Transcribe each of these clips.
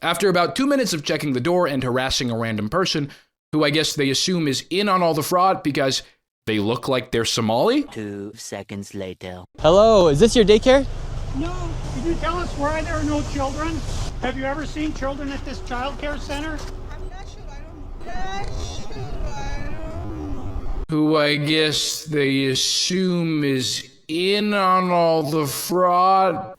After about 2 minutes of checking the door and harassing a random person, who I guess they assume is in on all the fraud because they look like they're Somali. 2 seconds later. Hello, is this your daycare? No. Can you tell us why there are no children? Have you ever seen children at this child care center? I'm not sure. I don't. Who I guess they assume is in on all the fraud.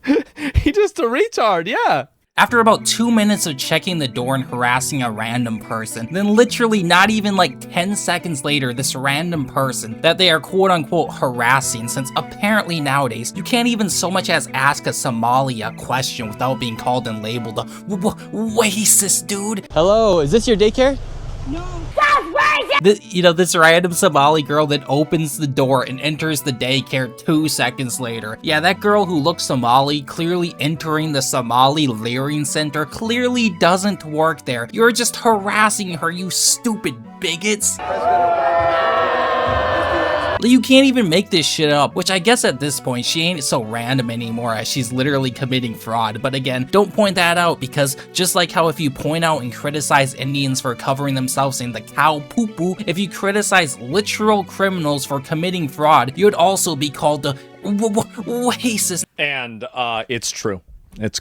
He just a retard, yeah. After about 2 minutes of checking the door and harassing a random person, then literally not even like 10 seconds later, this random person that they are quote unquote harassing, since apparently nowadays you can't even so much as ask a Somali a question without being called and labeled a racist dude. Hello, is this your daycare? No. This random Somali girl that opens the door and enters the daycare 2 seconds later. Yeah, that girl who looks Somali, clearly entering the Somali learing center, clearly doesn't work there. You're just harassing her, you stupid bigots. You can't even make this shit up, which I guess at this point, she ain't so random anymore as she's literally committing fraud. But again, don't point that out, because just like how if you point out and criticize Indians for covering themselves in the cow poo-poo, if you criticize literal criminals for committing fraud, you'd also be called the racist. And it's true.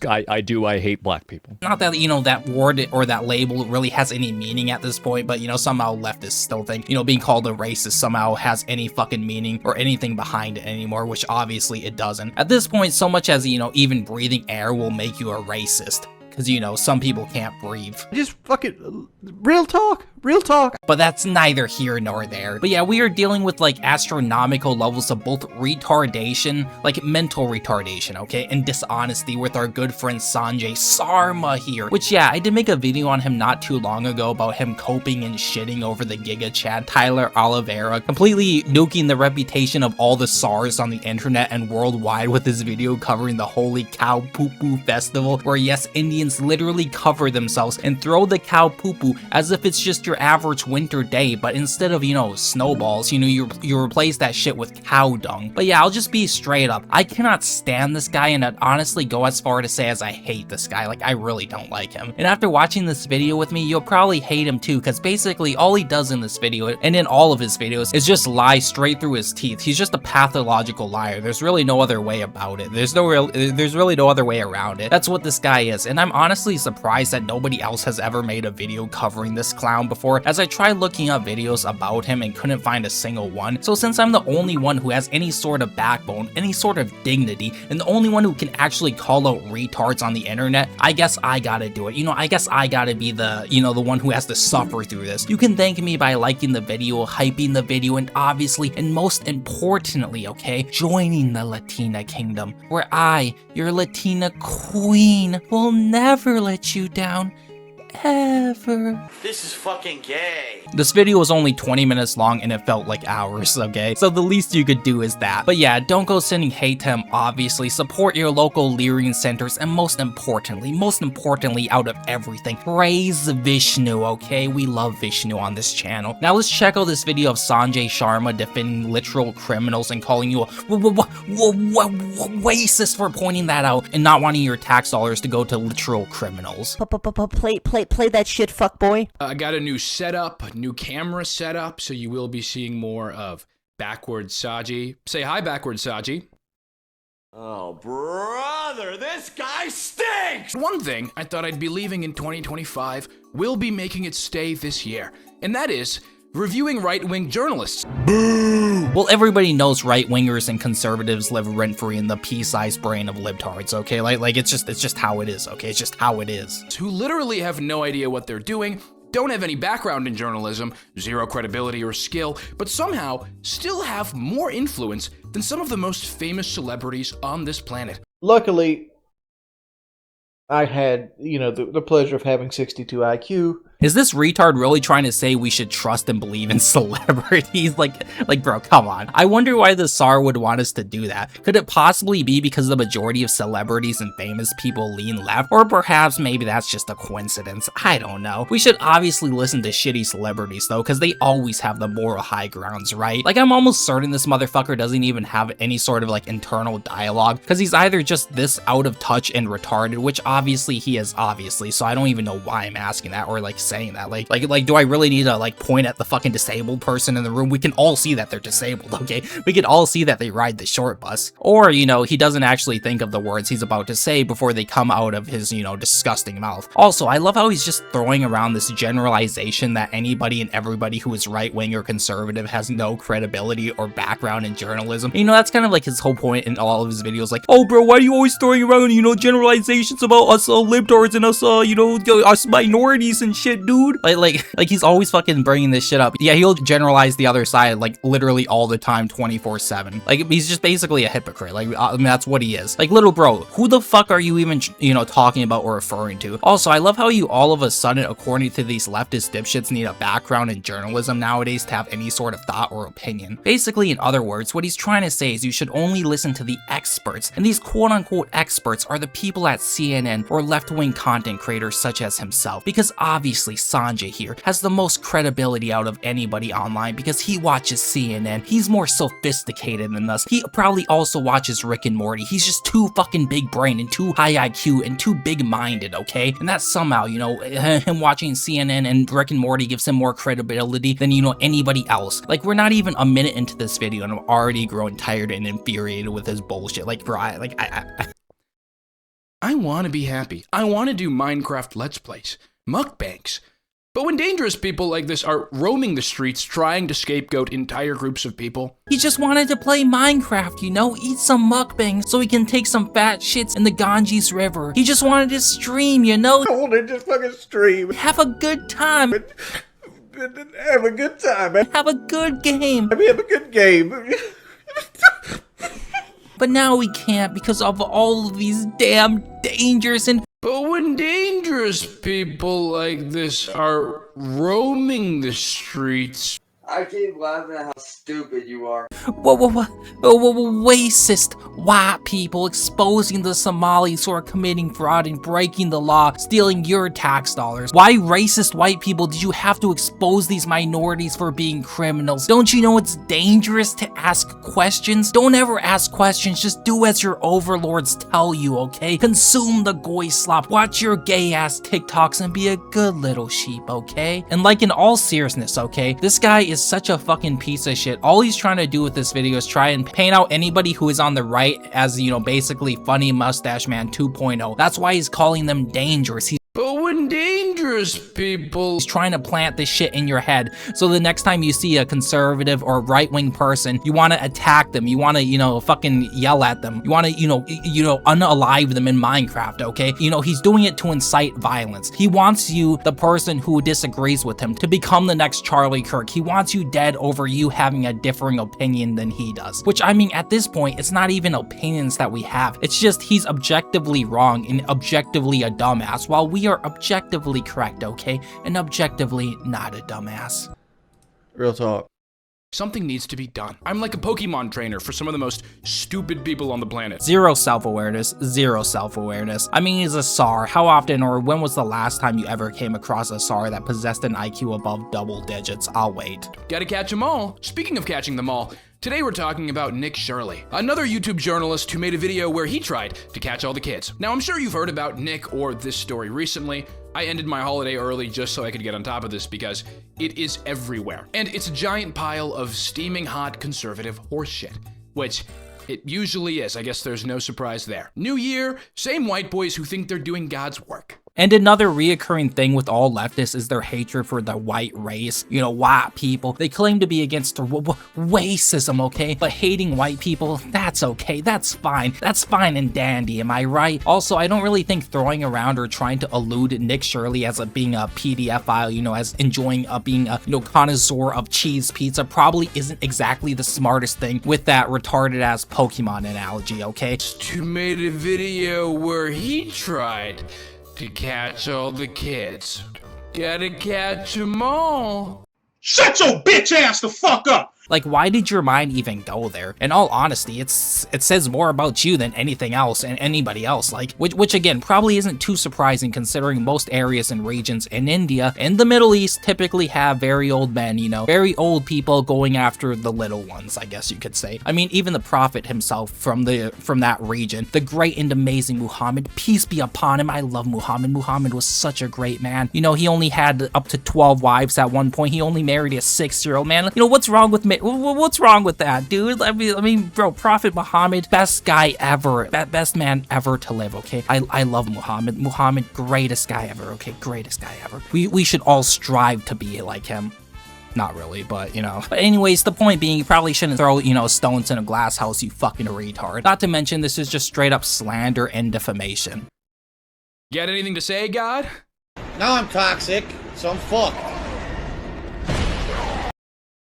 I hate black people. Not that, that word or that label really has any meaning at this point, but, somehow leftists still think, being called a racist somehow has any fucking meaning or anything behind it anymore, which obviously it doesn't. At this point, so much as, even breathing air will make you a racist. Because, some people can't breathe. Just fucking real talk. But that's neither here nor there. But yeah, we are dealing with like astronomical levels of both retardation, like mental retardation, okay, and dishonesty with our good friend Sanjay Sharma here. Which yeah, I did make a video on him not too long ago about him coping and shitting over the Giga Chad Tyler Oliveria, completely nuking the reputation of all the SARS on the internet and worldwide with his video covering the Holy Cow Poo Poo Festival, where yes, Indians literally cover themselves and throw the cow poo poo as if it's just your average winter day, but instead of, snowballs, you replace that shit with cow dung. But yeah, I'll just be straight up. I cannot stand this guy, and I'd honestly go as far to say as I hate this guy. Like, I really don't like him. And after watching this video with me, you'll probably hate him too, because basically all he does in this video, and in all of his videos, is just lie straight through his teeth. He's just a pathological liar. There's really no other way about it. There's really no other way around it. That's what this guy is, and I'm honestly surprised that nobody else has ever made a video covering this clown before, as I tried looking up videos about him and couldn't find a single one. So since I'm the only one who has any sort of backbone, any sort of dignity, and the only one who can actually call out retards on the internet, I guess I gotta do it. I guess I gotta be the, the one who has to suffer through this. You can thank me by liking the video, hyping the video, and obviously, and most importantly, okay, joining the Latina kingdom, where I, your Latina queen, will never let you down. Ever. This is fucking gay. This video was only 20 minutes long and it felt like hours, okay? So the least you could do is that. But yeah, don't go sending hate to him, obviously. Support your local learing centers, and most importantly out of everything, praise Vishnu, okay? We love Vishnu on this channel. Now let's check out this video of Sanjay Sharma defending literal criminals and calling you a racist for pointing that out and not wanting your tax dollars to go to literal criminals. Play that shit, fuckboy. I got a new setup, a new camera setup, so you will be seeing more of backwards Saji. Say hi, backwards Saji. Oh, brother, this guy stinks! One thing I thought I'd be leaving in 2025 will be making its stay this year, and that is reviewing right-wing journalists. Well, everybody knows right-wingers and conservatives live rent-free in the pea-sized brain of libtards, okay? Like it's just how it is, okay? It's just how it is. Who literally have no idea what they're doing, don't have any background in journalism, zero credibility or skill, but somehow still have more influence than some of the most famous celebrities on this planet. Luckily, I had, the pleasure of having 62 IQ, Is this retard really trying to say we should trust and believe in celebrities? Like bro, come on. I wonder why the SAR would want us to do that. Could it possibly be because the majority of celebrities and famous people lean left? Or perhaps maybe that's just a coincidence. I don't know. We should obviously listen to shitty celebrities though, because they always have the moral high grounds, right? Like I'm almost certain this motherfucker doesn't even have any sort of like internal dialogue, because he's either just this out of touch and retarded, which obviously he is, obviously, so I don't even know why I'm asking that or like saying that. Like do I really need to like point at the fucking disabled person in the room? We can all see that they're disabled, okay? We can all see that they ride the short bus. Or, you know, he doesn't actually think of the words he's about to say before they come out of his, you know, disgusting mouth. Also, I love how he's just throwing around this generalization that anybody and everybody who is right-wing or conservative has no credibility or background in journalism. You know, that's kind of like his whole point in all of his videos, like, oh bro, why are you always throwing around, you know, generalizations about us libtards and us, you know, us minorities and shit, dude? Like he's always fucking bringing this shit up. Yeah, he'll generalize the other side like literally all the time, 24/7. Like he's just basically a hypocrite. Like I mean, that's what he is. Like, little bro, who the fuck are you even, you know, talking about or referring to? Also, I love how you all of a sudden, according to these leftist dipshits, need a background in journalism nowadays to have any sort of thought or opinion. Basically, in other words, what he's trying to say is you should only listen to the experts, and these quote-unquote experts are the people at CNN or left-wing content creators such as himself, because obviously Sanjay here has the most credibility out of anybody online because he watches CNN. He's more sophisticated than us. He probably also watches Rick and Morty. He's just too fucking big brain and too high IQ and too big minded, okay? And that somehow, you know, him watching CNN and Rick and Morty gives him more credibility than, you know, anybody else. Like, we're not even a minute into this video and I'm already growing tired and infuriated with his bullshit. Like, bro, I want to be happy. I want to do Minecraft Let's Plays, mukbangs. But when dangerous people like this are roaming the streets trying to scapegoat entire groups of people, he just wanted to play Minecraft, you know, eat some mukbang so he can take some fat shits in the Ganges River. He just wanted to stream, you know? I wanted to fucking stream. Have a good time. Have a good time, man. Have a good game. Have a good game. But now we can't because of all of these damn dangers and... But when dangerous people like this are roaming the streets... I keep laughing at how stupid you are. Racist white people exposing the Somalis who are committing fraud and breaking the law, stealing your tax dollars. Why racist white people did you have to expose these minorities for being criminals? Don't you know it's dangerous to ask questions? Don't ever ask questions, just do as your overlords tell you, okay? Consume the goy slop, watch your gay ass TikToks and be a good little sheep, okay? And like, in all seriousness, okay, this guy is such a fucking piece of shit. All he's trying to do with this video is try and paint out anybody who is on the right as, you know, basically funny mustache man 2.0. That's why he's calling them dangerous. But when dangerous people... He's trying to plant this shit in your head, so the next time you see a conservative or right-wing person, you want to attack them, you want to, you know, fucking yell at them, you want to, you know, unalive them in Minecraft, okay? You know, he's doing it to incite violence. He wants you, the person who disagrees with him, to become the next Charlie Kirk. He wants you dead over you having a differing opinion than he does. Which, I mean, at this point, it's not even opinions that we have. It's just he's objectively wrong and objectively a dumbass, while we are objectively correct, okay? And objectively not a dumbass. Real talk. Something needs to be done. I'm like a Pokemon trainer for some of the most stupid people on the planet. Zero self-awareness, zero self-awareness. I mean, he's a SAR. How often or when was the last time you ever came across a SAR that possessed an IQ above double digits? I'll wait. Gotta catch them all. Speaking of catching them all, today we're talking about Nick Shirley, another YouTube journalist who made a video where he tried to catch all the kids. Now, I'm sure you've heard about Nick or this story recently. I ended my holiday early just so I could get on top of this because it is everywhere. And it's a giant pile of steaming hot conservative horseshit, which it usually is. I guess there's no surprise there. New year, same white boys who think they're doing God's work. And another reoccurring thing with all leftists is their hatred for the white race. You know, white people. They claim to be against racism, okay? But hating white people, that's okay. That's fine. That's fine and dandy, am I right? Also, I don't really think throwing around or trying to allude Nick Shirley as being a PDF file, you know, as enjoying being a, you know, connoisseur of cheese pizza probably isn't exactly the smartest thing with that retarded ass Pokemon analogy, okay? Who made a video where he tried to catch all the kids. Gotta catch 'em all. Shut your bitch ass the fuck up! Like, why did your mind even go there? In all honesty, it says more about you than anything else and anybody else, like, which again, probably isn't too surprising considering most areas and regions in India and the Middle East typically have very old men, you know, very old people going after the little ones, I guess you could say. I mean, even the Prophet himself from that region, the great and amazing Muhammad, peace be upon him. I love Muhammad. Muhammad was such a great man. You know, he only had up to 12 wives at one point. He only married a 6-year-old man. You know, what's wrong with me? What's wrong with that, dude? I mean, bro, Prophet Muhammad, best guy ever, best man ever to live, okay? I love Muhammad. Muhammad, greatest guy ever, okay? Greatest guy ever. We should all strive to be like him. Not really, but, you know. But anyways, the point being, you probably shouldn't throw, you know, stones in a glass house, you fucking retard. Not to mention, this is just straight up slander and defamation. Got anything to say, God? Now I'm toxic, so I'm fucked.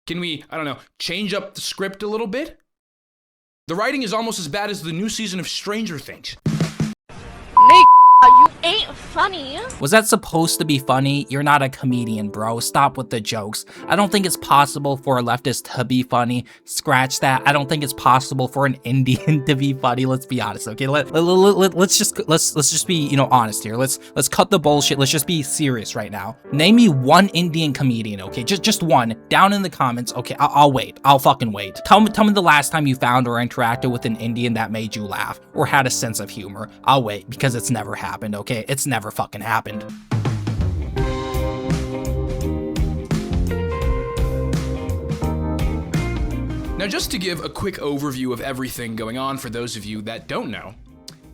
Can we, I don't know, change up the script a little bit? The writing is almost as bad as the new season of Stranger Things. You ain't funny. Was that supposed to be funny? You're not a comedian, bro. Stop with the jokes. I don't think it's possible for a leftist to be funny. Scratch that. I don't think it's possible for an Indian to be funny. Let's be honest, okay? Let's just be, you know, honest here. Let's cut the bullshit. Let's just be serious right now. Name me one Indian comedian, okay? Just one. Down in the comments. Okay, I'll wait. I'll fucking wait. Tell me the last time you found or interacted with an Indian that made you laugh or had a sense of humor. I'll wait because it's never happened, okay? It's never fucking happened. Now, just to give a quick overview of everything going on for those of you that don't know,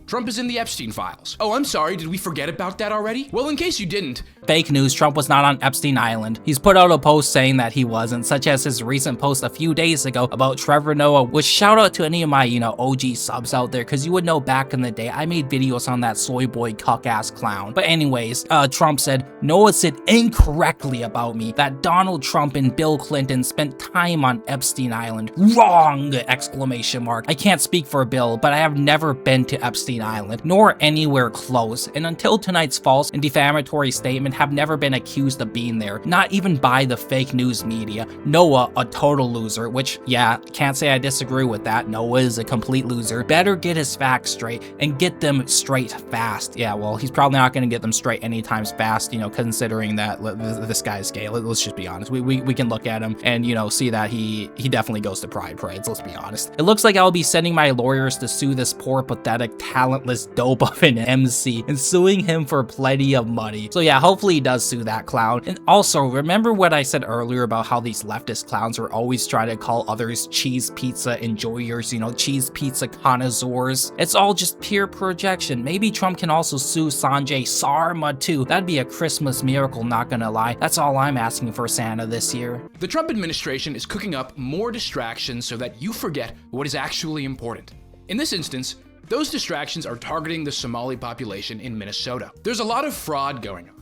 Trump is in the Epstein files. Oh, I'm sorry, did we forget about that already? Well, in case you didn't, fake news, Trump was not on Epstein Island. He's put out a post saying that he wasn't, such as his recent post a few days ago about Trevor Noah, which shout out to any of my, you know, OG subs out there, because you would know back in the day, I made videos on that soy boy cuck-ass clown. But anyways, Trump said, Noah said incorrectly about me that Donald Trump and Bill Clinton spent time on Epstein Island. Wrong! Exclamation mark. I can't speak for Bill, but I have never been to Epstein Island, nor anywhere close, and until tonight's false and defamatory statement have never been accused of being there, not even by the fake news media. Noah, a total loser, which, yeah, can't say I disagree with that. Noah is a complete loser. Better get his facts straight and get them straight fast. Yeah, well, he's probably not going to get them straight anytime fast, you know, considering that this guy's gay. Let's just be honest. We can look at him and, you know, see that he definitely goes to pride parades, let's be honest. It looks like I'll be sending my lawyers to sue this poor, pathetic, talentless dope of an MC and suing him for plenty of money. So yeah, hopefully he does sue that clown. And also, remember what I said earlier about how these leftist clowns are always trying to call others cheese pizza enjoyers, you know, cheese pizza connoisseurs? It's all just pure projection. Maybe Trump can also sue Sanjay Sharma too. That'd be a Christmas miracle, not gonna lie. That's all I'm asking for Santa this year. The Trump administration is cooking up more distractions so that you forget what is actually important. In this instance, those distractions are targeting the Somali population in Minnesota. There's a lot of fraud going on.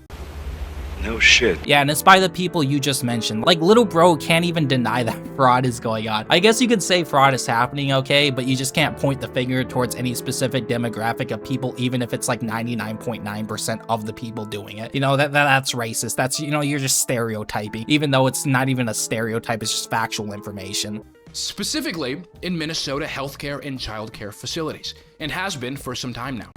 No shit. Yeah, and it's by the people you just mentioned. Like, little bro can't even deny that fraud is going on. I guess you could say fraud is happening, okay, but you just can't point the finger towards any specific demographic of people, even if it's like 99.9% of the people doing it. You know, that's racist. That's, you know, you're just stereotyping, even though it's not even a stereotype, it's just factual information. Specifically in Minnesota healthcare and childcare facilities, and has been for some time now.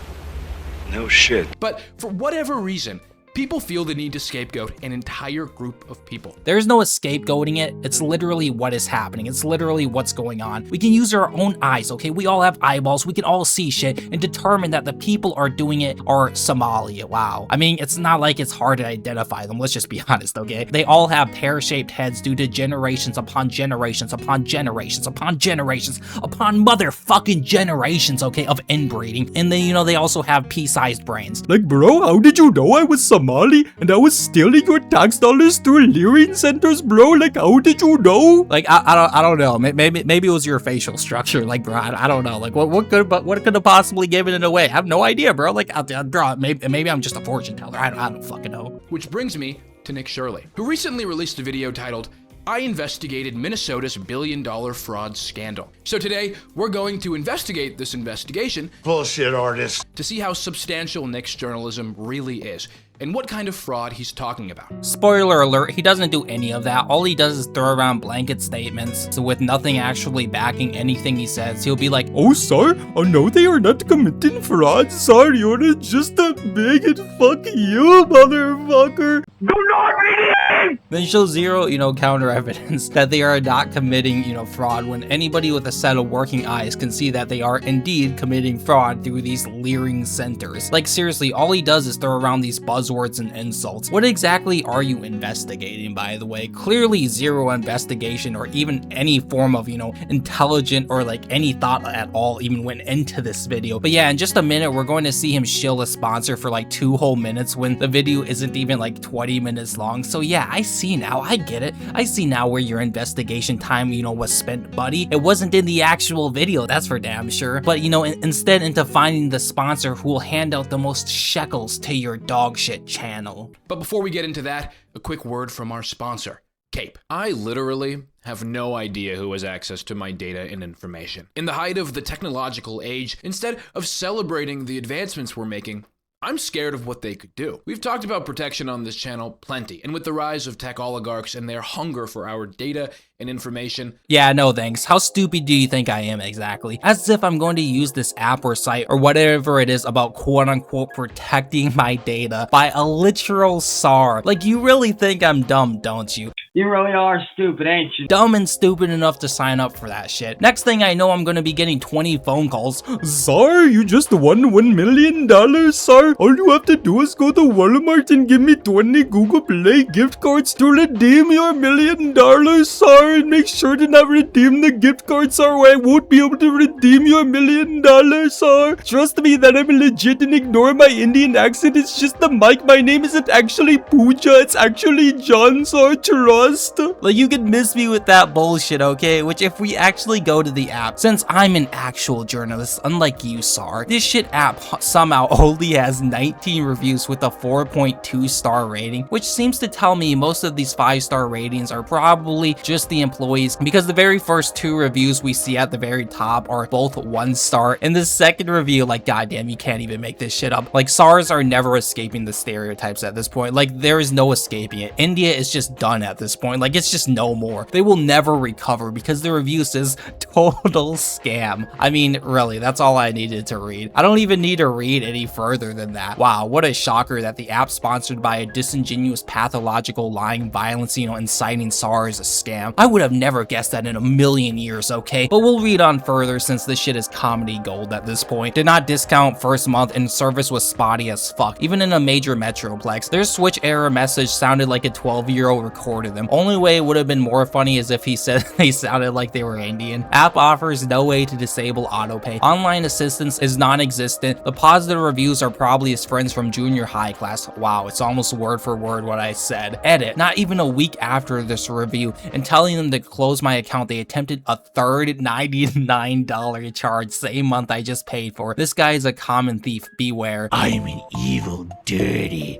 No shit. But for whatever reason, people feel the need to scapegoat an entire group of people. There's no scapegoating it. It's literally what is happening. It's literally what's going on. We can use our own eyes, okay? We all have eyeballs. We can all see shit and determine that the people are doing it are Somali. Wow. I mean, it's not like it's hard to identify them. Let's just be honest, okay? They all have pear-shaped heads due to generations upon generations upon generations upon generations upon motherfucking generations, okay, of inbreeding. And then, you know, they also have pea-sized brains. Like, bro, how did you know I was Somali and I was stealing your tax dollars through learing centers, bro? Like, how did you know? Like, I don't know. Maybe it was your facial structure. Like, bro, I don't know. Like, what could have possibly given it away? I have no idea, bro. Like, bro, maybe I'm just a fortune teller. I don't fucking know. Which brings me to Nick Shirley, who recently released a video titled, I investigated Minnesota's billion-dollar fraud scandal. So today, we're going to investigate this investigation. Bullshit artist. To see how substantial Nick's journalism really is. and what kind of fraud he's talking about. Spoiler alert, he doesn't do any of that. All he does is throw around blanket statements, so with nothing actually backing anything he says. He'll be like, "Oh, sir, I know they are not committing fraud, sir. You're just a bigot. Fuck you, motherfucker." Do not read. Then show zero, counter evidence that they are not committing, fraud, when anybody with a set of working eyes can see that they are indeed committing fraud through these learing centers. Like, seriously, all he does is throw around these buzzwords and insults. What exactly are you investigating, by the way? Clearly zero investigation or even any form of, intelligent or like any thought at all even went into this video. But yeah, in just a minute, we're going to see him shill a sponsor for like 2 whole minutes when the video isn't even like 20 minutes long. So yeah, I see now. I get it. I see now where your investigation time, was spent, buddy. It wasn't in the actual video, that's for damn sure. But, instead into finding the sponsor who will hand out the most shekels to your dogshit channel. But before we get into that, a quick word from our sponsor, CAPE. I literally have no idea who has access to my data and information. In the height of the technological age, instead of celebrating the advancements we're making, I'm scared of what they could do. We've talked about protection on this channel plenty, and with the rise of tech oligarchs and their hunger for our data and information. Yeah, no thanks. How stupid do you think I am exactly? As if I'm going to use this app or site or whatever it is about quote-unquote protecting my data by a literal SAR. Like, you really think I'm dumb, don't you? You really are stupid, ain't you? Dumb and stupid enough to sign up for that shit. Next thing I know, I'm gonna be getting 20 phone calls. "Sir, you just won $1 million, sir. All you have to do is go to Walmart and give me 20 Google Play gift cards to redeem your $1 million, sir. And make sure to not redeem the gift cards, sir, or I won't be able to redeem your $1 million, sir. Trust me that I'm legit and ignore my Indian accent. It's just the mic. My name isn't actually Pooja. It's actually John, sir. Trust." Like, you can miss me with that bullshit, okay? Which, if we actually go to the app, since I'm an actual journalist, unlike you, Sar, this shit app somehow only has 19 reviews with a 4.2 star rating, which seems to tell me most of these 5-star ratings are probably just the employees, because the very first 2 reviews we see at the very top are both 1 star, and the second review, like, goddamn, you can't even make this shit up. Like, SARs are never escaping the stereotypes at this point. Like, there is no escaping it. India is just done at this point. Like, it's just no more. They will never recover because the review says total scam. I mean, really, that's all I needed to read. I don't even need to read any further than that. Wow, what a shocker that the app sponsored by a disingenuous, pathological, lying, violence, inciting SAR is a scam. I would have never guessed that in a million years, okay? But we'll read on further since this shit is comedy gold at this point. Did not discount first month and service was spotty as fuck, even in a major metroplex. Their switch error message sounded like a 12-year-old recorded them. Only way it would have been more funny is if he said they sounded like they were Indian. App offers no way to disable autopay. Online assistance is non-existent. The positive reviews are probably his friends from junior high class. Wow, it's almost word for word what I said. Edit. Not even a week after this review and telling them to close my account, they attempted a third $99 charge same month I just paid for. This guy is a common thief. Beware. I'm an evil, dirty,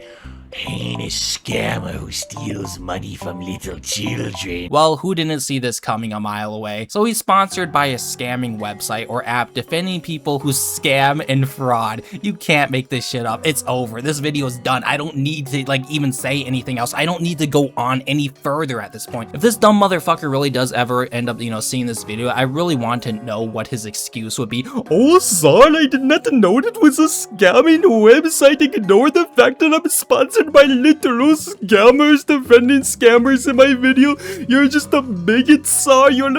heinous scammer who steals money from little children. Well, who didn't see this coming a mile away? So he's sponsored by a scamming website or app defending people who scam and fraud. You can't make this shit up. It's over. This video is done. I don't need to even say anything else. I don't need to go on any further at this point. If this dumb motherfucker really does ever end up, seeing this video, I really want to know what his excuse would be. "Oh, sir, I did not know it was a scamming website. Ignore the fact that I'm sponsored by literal scammers defending scammers in my video. You're just a bigot, sir. You're a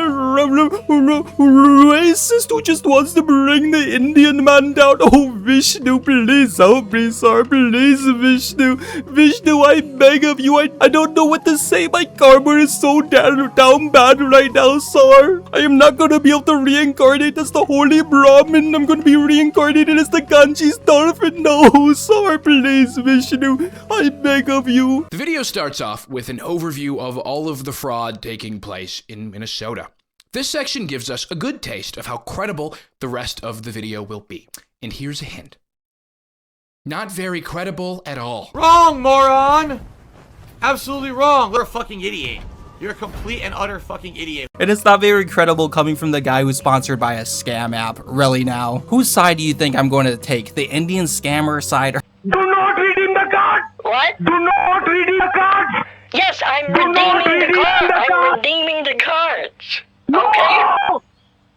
racist who just wants to bring the Indian man down. Oh, Vishnu, please help me, sir. Please, Vishnu. Vishnu, I beg of you. I don't know what to say. My karma is so down bad right now, sir. I am not going to be able to reincarnate as the holy Brahmin. I'm going to be reincarnated as the Ganges dolphin. No, sir. Please, Vishnu. I beg of you. The video starts off with an overview of all of the fraud taking place in Minnesota. This section gives us a good taste of how credible the rest of the video will be. And here's a hint. Not very credible at all. Wrong, moron! Absolutely wrong. You're a fucking idiot. You're a complete and utter fucking idiot. And it's not very credible coming from the guy who's sponsored by a scam app. Really now? Whose side do you think I'm going to take? The Indian scammer side or... Do not redeem the card! What? What? Do not redeem the cards! Yes, I'm redeeming the cards. I'm redeeming the cards. Okay.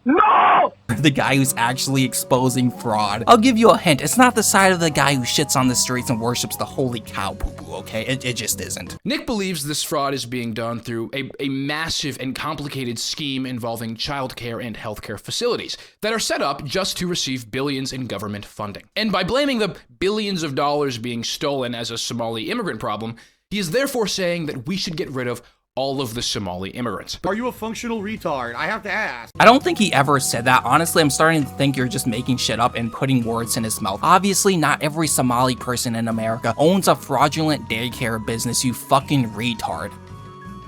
No! The guy who's actually exposing fraud. I'll give you a hint, it's not the side of the guy who shits on the streets and worships the holy cow poo-poo, okay? It just isn't. Nick believes this fraud is being done through a massive and complicated scheme involving childcare and healthcare facilities that are set up just to receive billions in government funding. And by blaming the billions of dollars being stolen as a Somali immigrant problem, he is therefore saying that we should get rid of all of the Somali immigrants. Are you a functional retard? I have to ask. I don't think he ever said that. Honestly, I'm starting to think you're just making shit up and putting words in his mouth. Obviously, not every Somali person in America owns a fraudulent daycare business, you fucking retard.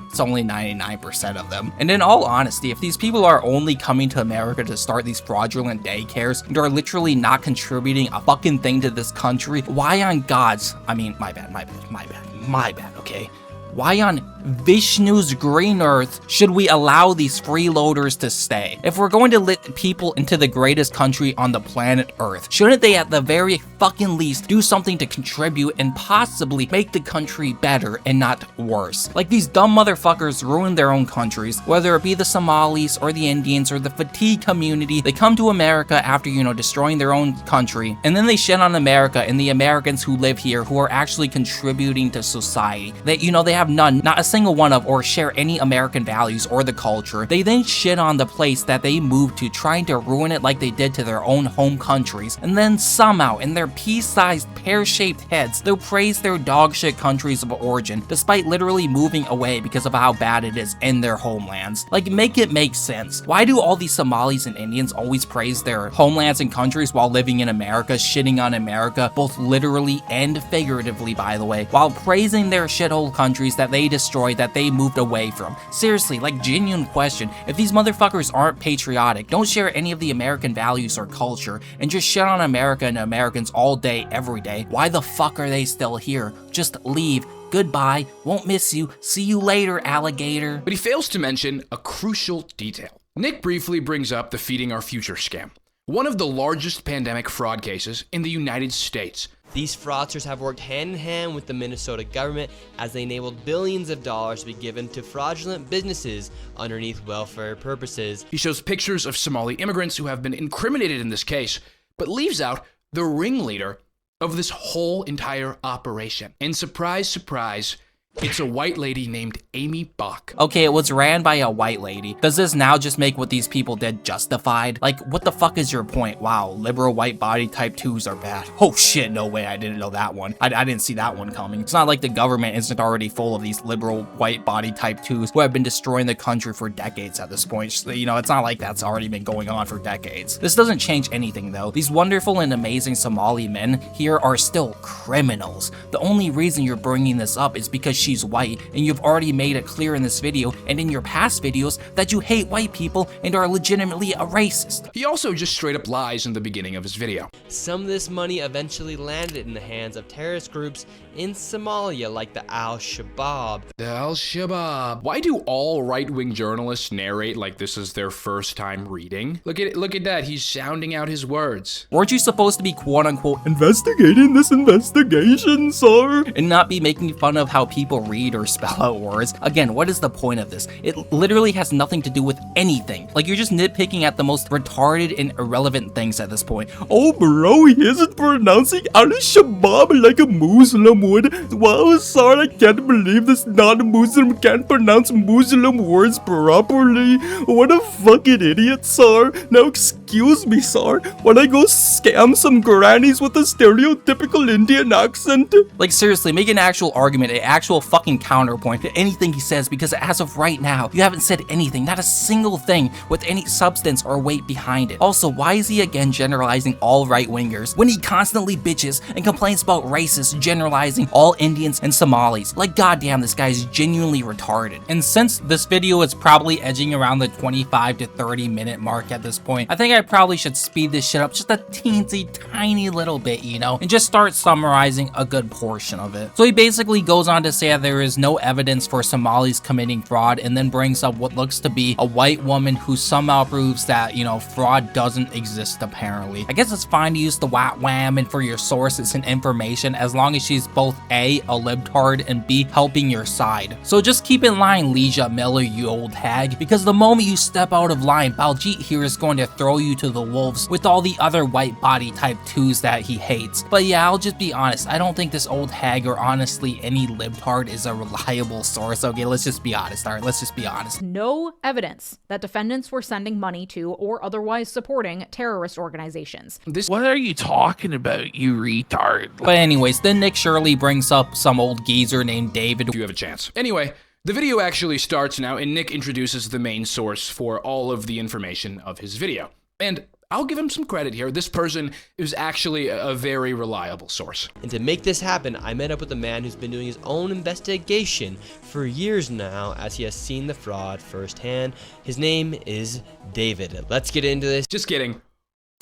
It's only 99% of them. And in all honesty, if these people are only coming to America to start these fraudulent daycares and are literally not contributing a fucking thing to this country, why on God's, I mean, my bad, okay? Why on Vishnu's green earth should we allow these freeloaders to stay? If we're going to let people into the greatest country on the planet Earth, shouldn't they at the very fucking least do something to contribute and possibly make the country better and not worse? Like these dumb motherfuckers ruin their own countries, whether it be the Somalis or the Indians or the fatigue community. They come to America after, destroying their own country, and then they shit on America and the Americans who live here who are actually contributing to society. They have none, not a single one of, or share any American values or the culture. They then shit on the place that they moved to, trying to ruin it like they did to their own home countries. And then somehow, in their pea-sized, pear-shaped heads, they'll praise their dog-shit countries of origin, despite literally moving away because of how bad it is in their homelands. Like, make it make sense. Why do all these Somalis and Indians always praise their homelands and countries while living in America, shitting on America, both literally and figuratively, by the way, while praising their shithole countries that they destroyed, that they moved away from? Seriously, like, genuine question. If these motherfuckers aren't patriotic, don't share any of the American values or culture, and just shit on America and Americans all day, every day, why the fuck are they still here? Just leave. Goodbye. Won't miss you. See you later, alligator. But he fails to mention a crucial detail. Nick briefly brings up the Feeding Our Future scam, one of the largest pandemic fraud cases in the United States. These fraudsters have worked hand in hand with the Minnesota government as they enabled billions of dollars to be given to fraudulent businesses underneath welfare purposes. He shows pictures of Somali immigrants who have been incriminated in this case, but leaves out the ringleader of this whole entire operation. And surprise, surprise, it's a white lady named Amy Bach. Okay, it was ran by a white lady. Does this now just make what these people did justified? Like, what the fuck is your point? Wow, liberal white body type 2s are bad. Oh shit, no way, I didn't know that one. I didn't see that one coming. It's not like the government isn't already full of these liberal white body type 2s who have been destroying the country for decades at this point. So, it's not like that's already been going on for decades. This doesn't change anything though. These wonderful and amazing Somali men here are still criminals. The only reason you're bringing this up is because she's white, and you've already made it clear in this video and in your past videos that you hate white people and are legitimately a racist. He also just straight up lies in the beginning of his video. Some of this money eventually landed in the hands of terrorist groups in Somalia like the Al-Shabaab. The Al-Shabaab. Why do all right-wing journalists narrate like this is their first time reading? Look at that, he's sounding out his words. Weren't you supposed to be quote-unquote investigating this investigation, sir? And not be making fun of how people read or spell out words? Again, what is the point of this? It literally has nothing to do with anything. Like, you're just nitpicking at the most retarded and irrelevant things at this point. Oh bro, he isn't pronouncing Al-Shabaab like a Muslim would. Wow, sir, I can't believe this non-Muslim can't pronounce Muslim words properly. What a fucking idiot, sir. Now excuse me, sir, when I go scam some grannies with a stereotypical Indian accent. Like, seriously, make an actual argument, an actual fucking counterpoint to anything he says, because as of right now, you haven't said anything, not a single thing with any substance or weight behind it. Also, why is he again generalizing all right-wingers when he constantly bitches and complains about racists generalizing all Indians and Somalis? Like, goddamn, this guy's genuinely retarded. And since this video is probably edging around the 25 to 30 minute mark at this point, I think I probably should speed this shit up just a teensy tiny little bit, you know, and just start summarizing a good portion of it. So he basically goes on to say that there is no evidence for Somalis committing fraud, and then brings up what looks to be a white woman who somehow proves that, you know, fraud doesn't exist apparently. I guess it's fine to use the white woman for your sources and information as long as she's both A, a libtard, and B, helping your side. So just keep in line, Leisha Miller, you old hag, because the moment you step out of line, Baljeet here is going to throw you to the wolves with all the other white body type 2s that he hates. But yeah, I'll just be honest, I don't think this old hag or honestly any libtard is a reliable source. Okay, let's just be honest. Alright, let's just be honest. No evidence that defendants were sending money to or otherwise supporting terrorist organizations. What are you talking about, you retard? But anyways, then Nick Shirley brings up some old geezer named David. If you have a chance. Anyway, the video actually starts now, and Nick introduces the main source for all of the information of his video. And I'll give him some credit here. This person is actually a very reliable source. And to make this happen, I met up with a man who's been doing his own investigation for years now, as he has seen the fraud firsthand. His name is David. Let's get into this. Just kidding.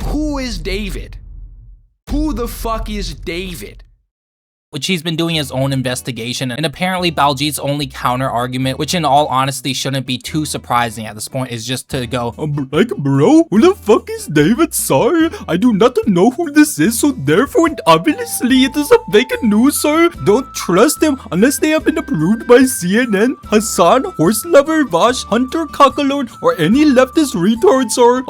Who is David? Who the fuck is David? Which he's been doing his own investigation, and apparently Baljeet's only counter argument, which in all honesty shouldn't be too surprising at this point, is just to go, like, bro, who the fuck is David? Sorry, I do not know who this is, so therefore, obviously, it is a fake news, sir. Don't trust them unless they have been approved by CNN, Hasan, Horse Lover, Vash, Hunter, Cockalone, or any leftist retard, sir.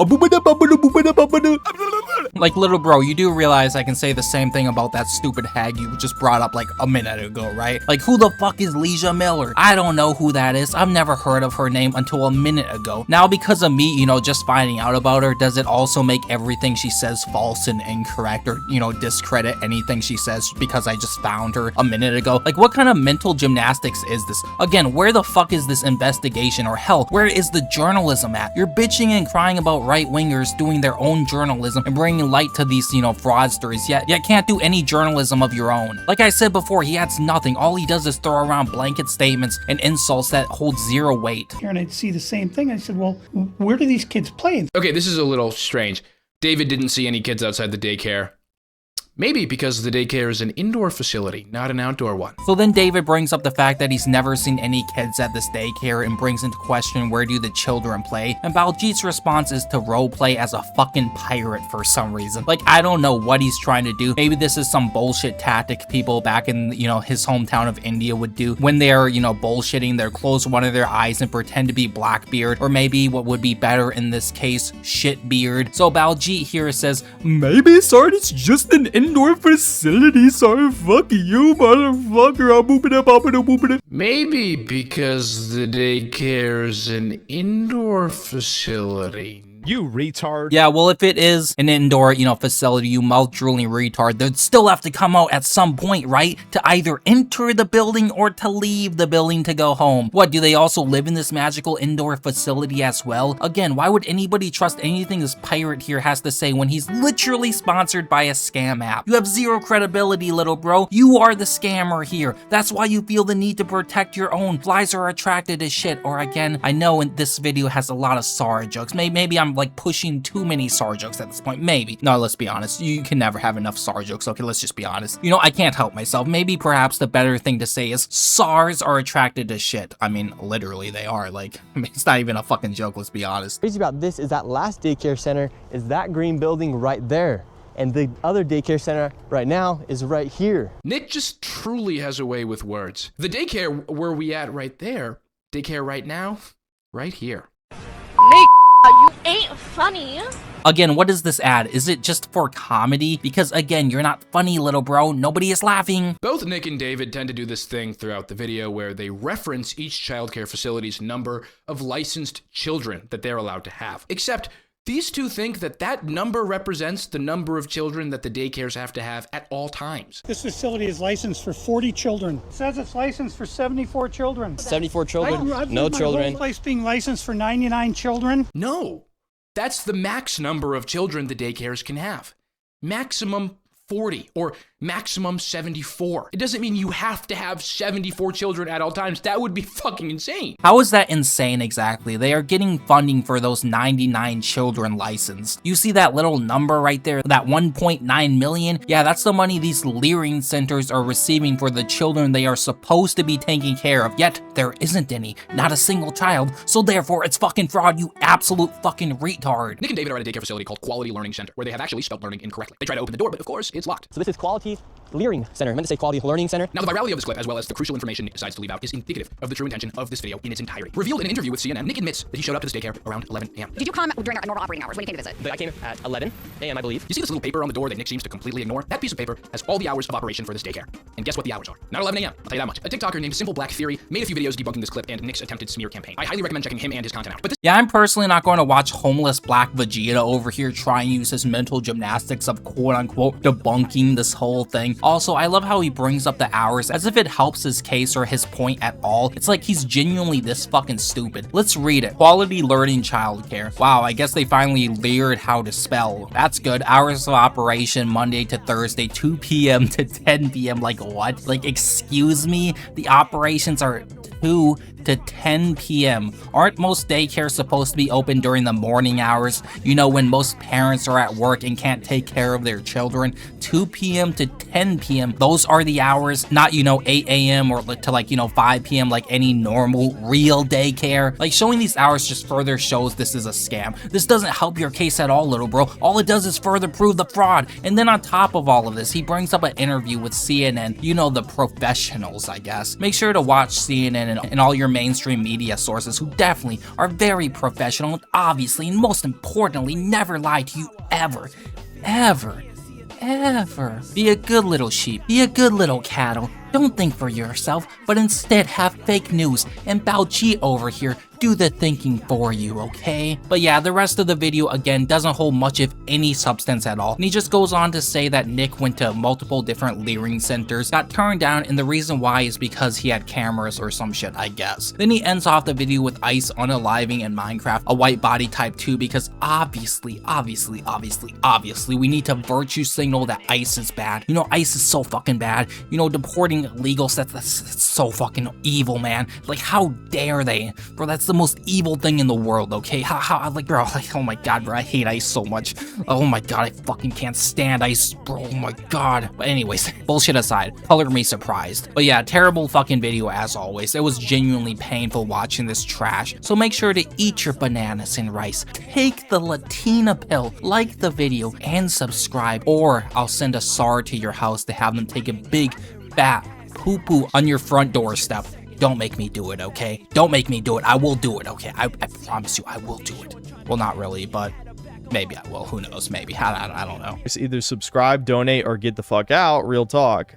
Like, little bro, you do realize I can say the same thing about that stupid hag you just brought up like a minute ago, right? Like, who the fuck is Leisha Miller? I don't know who that is. I've never heard of her name until a minute ago. Now, because of me, you know, just finding out about her, does it also make everything she says false and incorrect, or, you know, discredit anything she says because I just found her a minute ago? Like, what kind of mental gymnastics is this? Again, where the fuck is this investigation, or hell, where is the journalism at? You're bitching and crying about right-wingers doing their own journalism and bringing light to these, you know, fraudsters, yet can't do any journalism of your own. Like I said before, he adds nothing. All he does is throw around blanket statements and insults that hold zero weight. Here, and I'd see the same thing. I said, well, where do these kids play? Okay, this is a little strange. David didn't see any kids outside the daycare. Maybe because the daycare is an indoor facility, not an outdoor one. So then David brings up the fact that he's never seen any kids at this daycare and brings into question where do the children play, and Baljeet's response is to roleplay as a fucking pirate for some reason. Like, I don't know what he's trying to do. Maybe this is some bullshit tactic people back in, you know, his hometown of India would do when they're, you know, bullshitting. They'll close one of their eyes and pretend to be Blackbeard, or maybe what would be better in this case, Shitbeard. So Baljeet here says, maybe, sir, it's just an indoor facility, sorry, fuck you, motherfucker. Maybe because the daycare's an indoor facility. You retard. Yeah, well, if it is an indoor, you know, facility, you mouth-drooling retard, they'd still have to come out at some point, right? To either enter the building or to leave the building to go home. What, do they also live in this magical indoor facility as well? Again, why would anybody trust anything this pirate here has to say when he's literally sponsored by a scam app? You have zero credibility, little bro. You are the scammer here. That's why you feel the need to protect your own. Flies are attracted to shit. Or again, I know this video has a lot of SAR jokes. Maybe I'm like pushing too many SAR jokes at this point. Maybe. No, let's be honest. You can never have enough SAR jokes. Okay, let's just be honest. You know, I can't help myself. Maybe perhaps the better thing to say is SARs are attracted to shit. I mean, literally they are. Like, I mean, it's not even a fucking joke, let's be honest. Crazy about this is that last daycare center is that green building right there. And the other daycare center right now is right here. Nick just truly has a way with words. The daycare where we at right there. Daycare right now, right here. Nick, you ain't funny. Again, what does this add? Is it just for comedy? Because again, you're not funny, little bro. Nobody is laughing. Both Nick and David tend to do this thing throughout the video where they reference each childcare facility's number of licensed children that they're allowed to have. Except these two think that that number represents the number of children that the daycares have to have at all times. This facility is licensed for 40 children. It says it's licensed for 74 children. 74 children? I've No lived my children. whole place being licensed for 99 children. No, that's the max number of children the daycares can have. Maximum 40, or maximum 74. It doesn't mean you have to have 74 children at all times. That would be fucking insane. How is that insane exactly? They are getting funding for those 99 children licensed. You see that little number right there, that 1.9 million? Yeah, that's the money these learing centers are receiving for the children they are supposed to be taking care of, yet there isn't any, not a single child, so therefore it's fucking fraud, you absolute fucking retard. Nick and David are at a daycare facility called Quality Learning Center, where they have actually spelled learning incorrectly. They try to open the door, but of course, it's locked. So this is Quality Learing Center. I meant to say Quality Learning Center. Now, the virality of this clip, as well as the crucial information Nick decides to leave out, is indicative of the true intention of this video in its entirety. Revealed in an interview with CNN, Nick admits that he showed up to this daycare around 11 a.m. Did you come during our normal operating hours when you came to visit? I came at 11 a.m., I believe. You see this little paper on the door that Nick seems to completely ignore? That piece of paper has all the hours of operation for this daycare. And guess what the hours are? Not 11 a.m. I'll tell you that much. A TikToker named Simple Black Theory made a few videos debunking this clip and Nick's attempted smear campaign. I highly recommend checking him and his content out. But yeah, I'm personally not going to watch homeless black Vegeta over here try and use his mental gymnastics of quote-unquote debunking this whole thing. Also, I love how he brings up the hours as if it helps his case or his point at all. It's like he's genuinely this fucking stupid. Let's read it. Quality learning childcare. Wow, I guess they finally leered how to spell. That's good. Hours of operation Monday to Thursday, 2 p.m. to 10 p.m. Like what? Like, excuse me? The operations are 2 to 10 p.m. Aren't most daycares supposed to be open during the morning hours? You know, when most parents are at work and can't take care of their children. 2 p.m. to 10 p.m. Those are the hours, not, you know, 8 a.m. or to like, you know, 5 p.m. like any normal real daycare. Like, showing these hours just further shows this is a scam. This doesn't help your case at all, little bro. All it does is further prove the fraud. And then on top of all of this, he brings up an interview with CNN, you know, the professionals, I guess. Make sure to watch CNN and all your mainstream media sources who definitely are very professional and obviously and most importantly never lie to you ever. Be a good little sheep. Be a good little cattle. Don't think for yourself, but instead have fake news and Baljeet over here do the thinking for you, okay? But yeah, the rest of the video again doesn't hold much if any substance at all. And he just goes on to say that Nick went to multiple different learing centers, got turned down, and the reason why is because he had cameras or some shit, I guess. Then he ends off the video with Ice unaliving in Minecraft, a white body type 2, because obviously, we need to virtue signal that Ice is bad. You know, Ice is so fucking bad. You know, deporting illegal sets, that's so fucking evil, man. Like, how dare they? Bro, that's the most evil thing in the world, okay? How like, bro, like, oh my god, bro, I hate Ice so much. Oh my god, I fucking can't stand Ice, bro, oh my god. But anyways, bullshit aside, color me surprised. But yeah, terrible fucking video as always. It was genuinely painful watching this trash. So make sure to eat your bananas and rice, take the Latina pill, like the video, and subscribe, or I'll send a SAR to your house to have them take a big, fat poo-poo on your front doorstep. Don't make me do it, okay? Don't make me do it. I will do it, okay? I promise you, I will do it. Well, not really, but maybe I will. Who knows? Maybe. I don't know. It's either subscribe, donate, or get the fuck out. Real talk.